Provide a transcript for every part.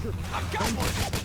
I've got one!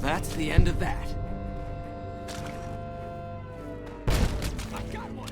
That's the end of that. I've got one!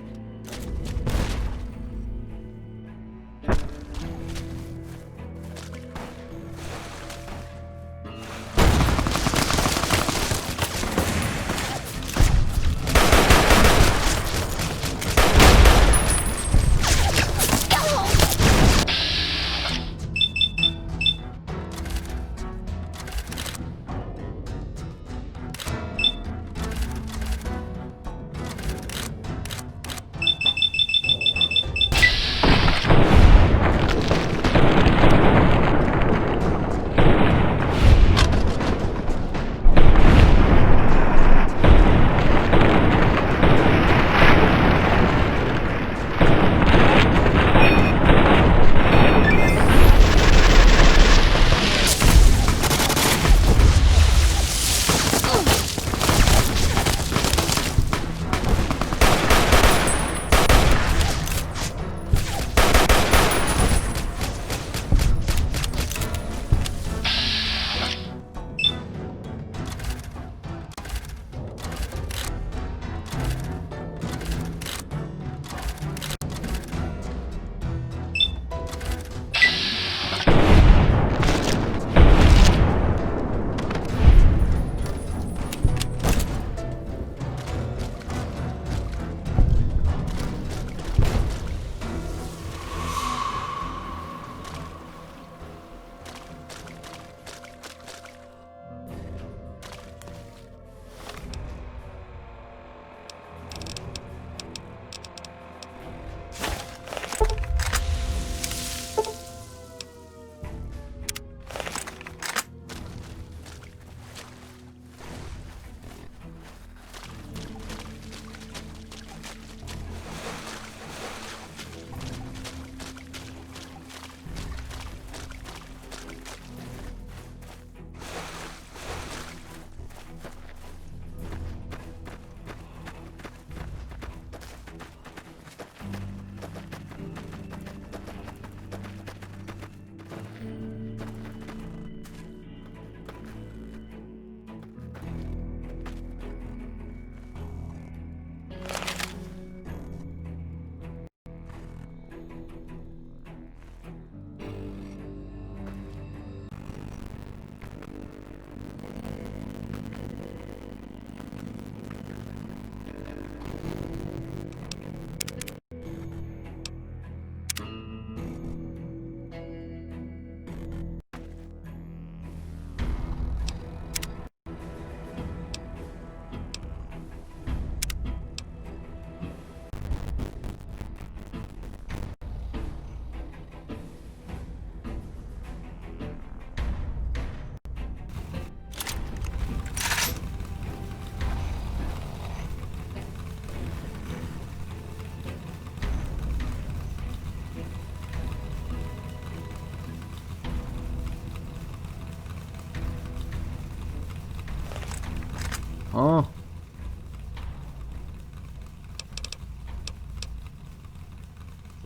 Huh?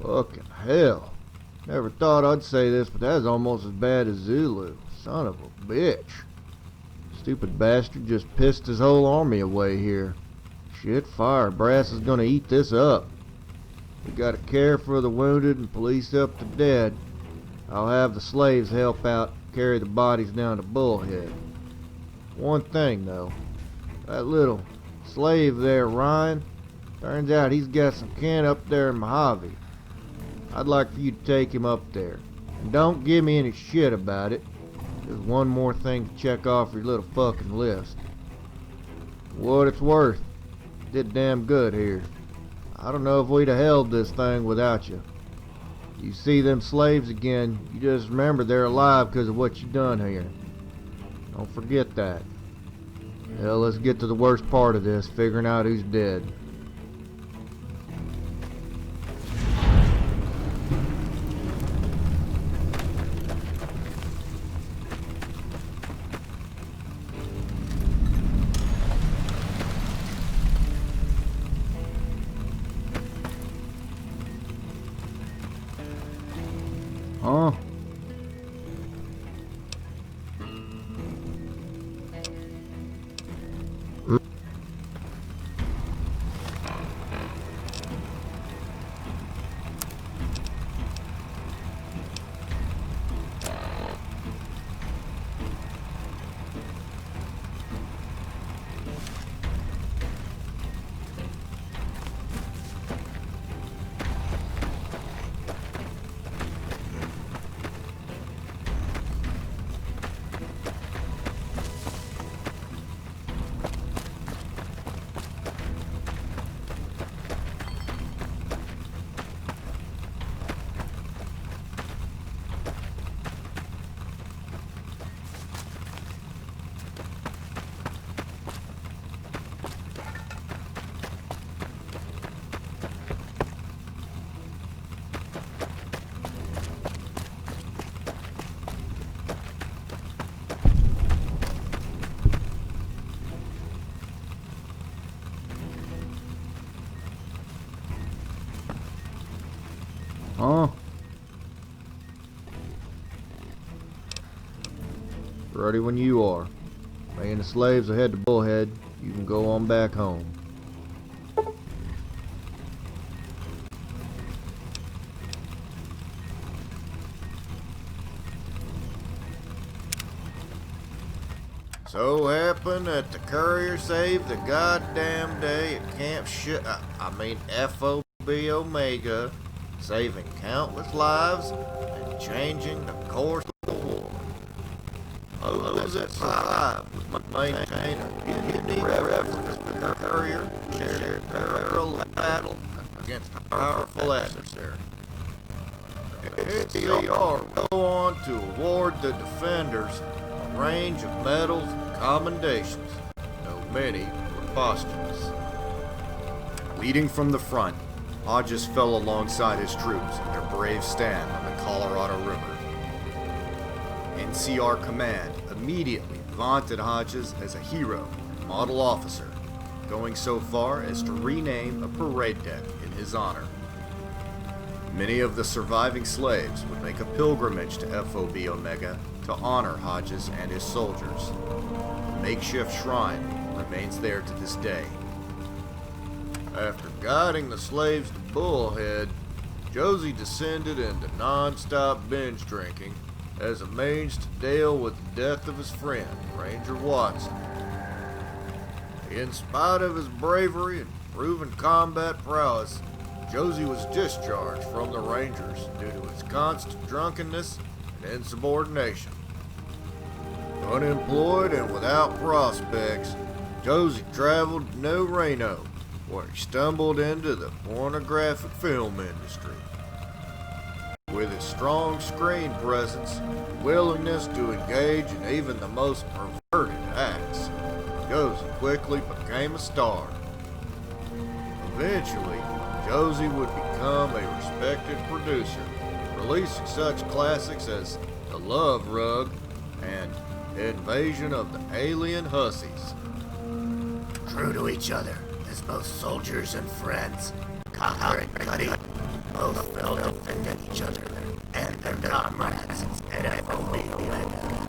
Fucking hell. Never thought I'd say this, but that's almost as bad as Zulu. Son of a bitch. Stupid bastard just pissed his whole army away here. Shit, Firebrass is gonna eat this up. We gotta care for the wounded and police up the dead. I'll have the slaves help out carry the bodies down to Bullhead. One thing though, that little slave there, Ryan, turns out he's got some kin up there in Mojave. I'd like for you to take him up there. And don't give me any shit about it. There's one more thing to check off your little fucking list. For what it's worth, you did damn good here. I don't know if we'd have held this thing without you. You see them slaves again, you just remember they're alive because of what you done here. Don't forget that. Hell, let's get to the worst part of this, figuring out who's dead. Huh? Huh? Ready when you are. Me and the slaves will head to Bullhead. You can go on back home. So happened that the courier saved the goddamn day at Camp FOB Omega, saving countless lives and changing the course of the war. Those that survived would maintain a unique reference to the courier shared peril battle against a powerful adversary. SCR will go on to award the defenders a range of medals and commendations, though many were posthumous. Leading from the front, Hodges fell alongside his troops in their brave stand on the Colorado River. NCR Command immediately vaunted Hodges as a hero and model officer, going so far as to rename a parade deck in his honor. Many of the surviving slaves would make a pilgrimage to FOB Omega to honor Hodges and his soldiers. A makeshift shrine remains there to this day. After guiding the slaves to Bullhead, Josie descended into non-stop binge drinking as a means to deal with the death of his friend, Ranger Watson. In spite of his bravery and proven combat prowess, Josie was discharged from the Rangers due to his constant drunkenness and insubordination. Unemployed and without prospects, Josie traveled to New Reno, where he stumbled into the pornographic film industry. With his strong screen presence and willingness to engage in even the most perverted acts, Josie quickly became a star. Eventually, Josie would become a respected producer, releasing such classics as The Love Rug and Invasion of the Alien Hussies. true to each other as both soldiers and friends. Cocker and Cuddy both fell defending each other and their comrades at FOB Omega.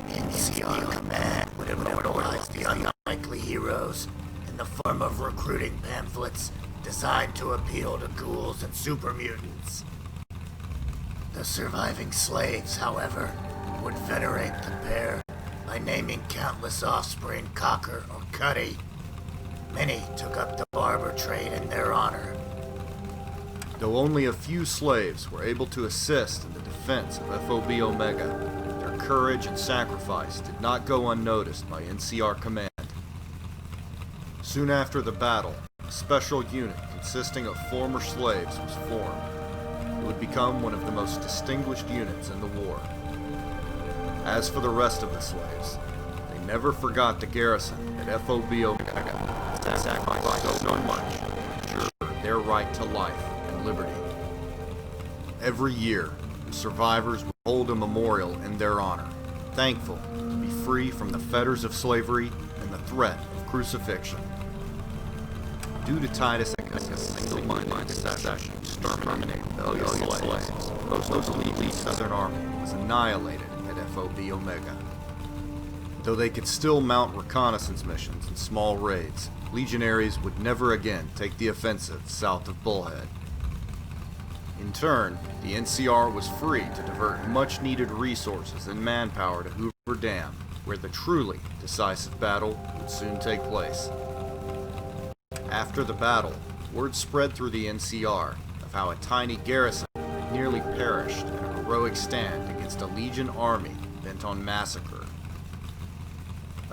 NCR Command would immortalize the unlikely heroes in the form of recruiting pamphlets designed to appeal to ghouls and super mutants. The surviving slaves, however, would venerate the pair by naming countless offspring Cocker or Cuddy. Many took up the barber trade in their honor. Though only a few slaves were able to assist in the defense of FOB Omega, their courage and sacrifice did not go unnoticed by NCR Command. Soon after the battle, a special unit consisting of former slaves was formed. It would become one of the most distinguished units in the war. As for the rest of the slaves, they never forgot the garrison at FOB Omega that sacrificed so much to ensure their right to life and liberty. Every year, the survivors would hold a memorial in their honor, thankful to be free from the fetters of slavery and the threat of crucifixion. Due to Titus Andronicus' single-minded decision to exterminate rebellious slaves, most of the elite Southern Army was annihilated at FOB Omega. Though they could still mount reconnaissance missions and small raids, legionaries would never again take the offensive south of Bullhead. In turn, the NCR was free to divert much-needed resources and manpower to Hoover Dam, where the truly decisive battle would soon take place. After the battle, word spread through the NCR of how a tiny garrison had nearly perished in a heroic stand against a Legion army bent on massacre.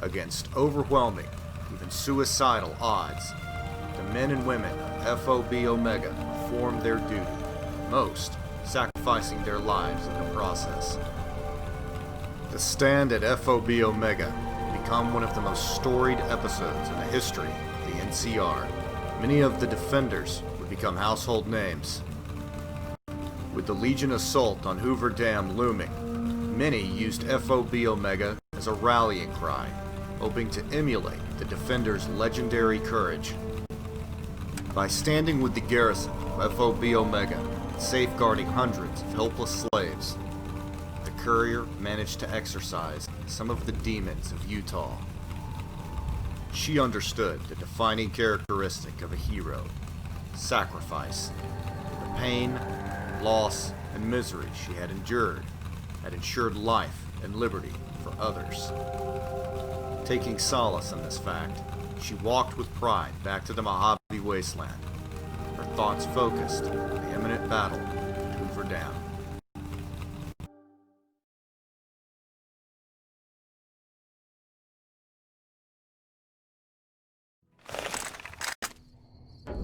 Against overwhelming, even suicidal odds, the men and women of FOB Omega performed their duty, most sacrificing their lives in the process. The stand at FOB Omega would become one of the most storied episodes in the history of the NCR. Many of the defenders would become household names. With the Legion assault on Hoover Dam looming, many used FOB Omega as a rallying cry, hoping to emulate the defenders' legendary courage. By standing with the garrison of FOB Omega and safeguarding hundreds of helpless slaves, the courier managed to exorcise some of the demons of Utah. She understood the defining characteristic of a hero: sacrifice. The pain, loss, and misery she had endured had ensured life and liberty for others. Taking solace in this fact, she walked with pride back to the Mojave Wasteland, her thoughts focused on the imminent battle at Hoover Dam.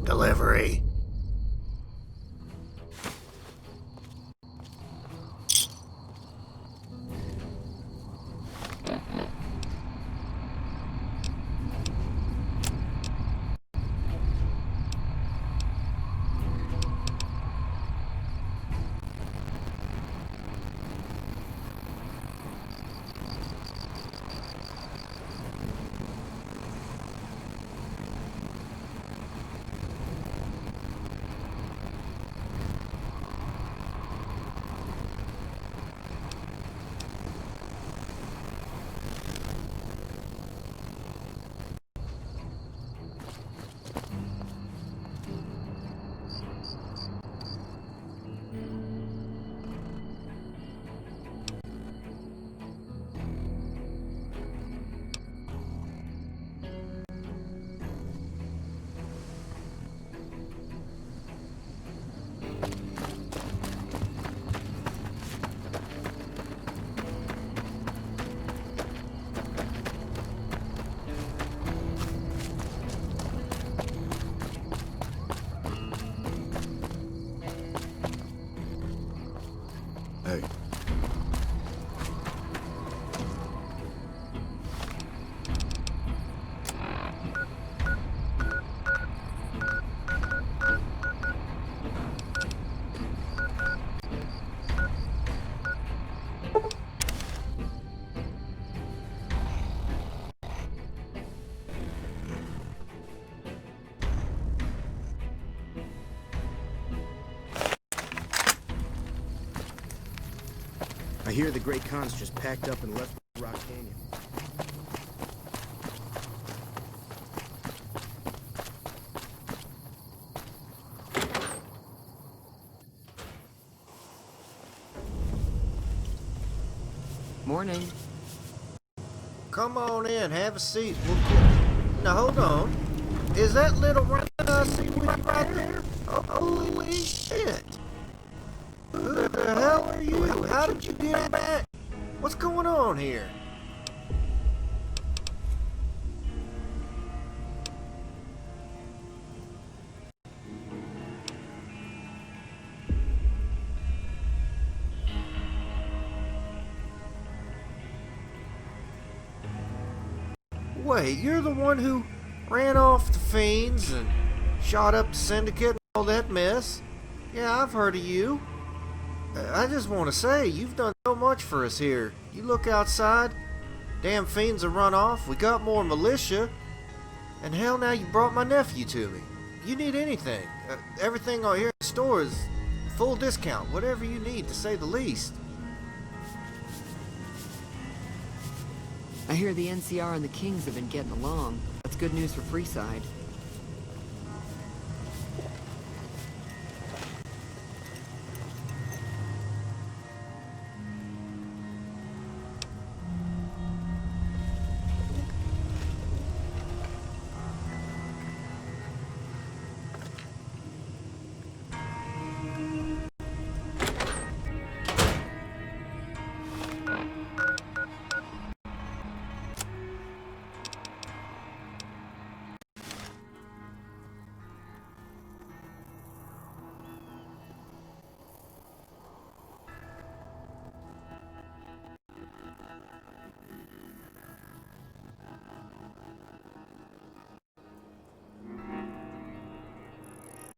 Delivery. I hear the Great Khan's just packed up and left Rock Canyon. Morning. Come on in, have a seat. We'll get... Now hold on. Is that little rhino I see with you right there? Holy shit! Who the hell are you? How did you get back? What's going on here? Wait, you're the one who ran off the fiends and shot up the syndicate and all that mess? Yeah, I've heard of you. I just want to say, you've done so much for us here. You look outside, damn fiends have run off, we got more militia, and hell now you brought my nephew to me. You need anything. Everything out here in the store is full discount, whatever you need to say the least. I hear the NCR and the Kings have been getting along. That's good news for Freeside.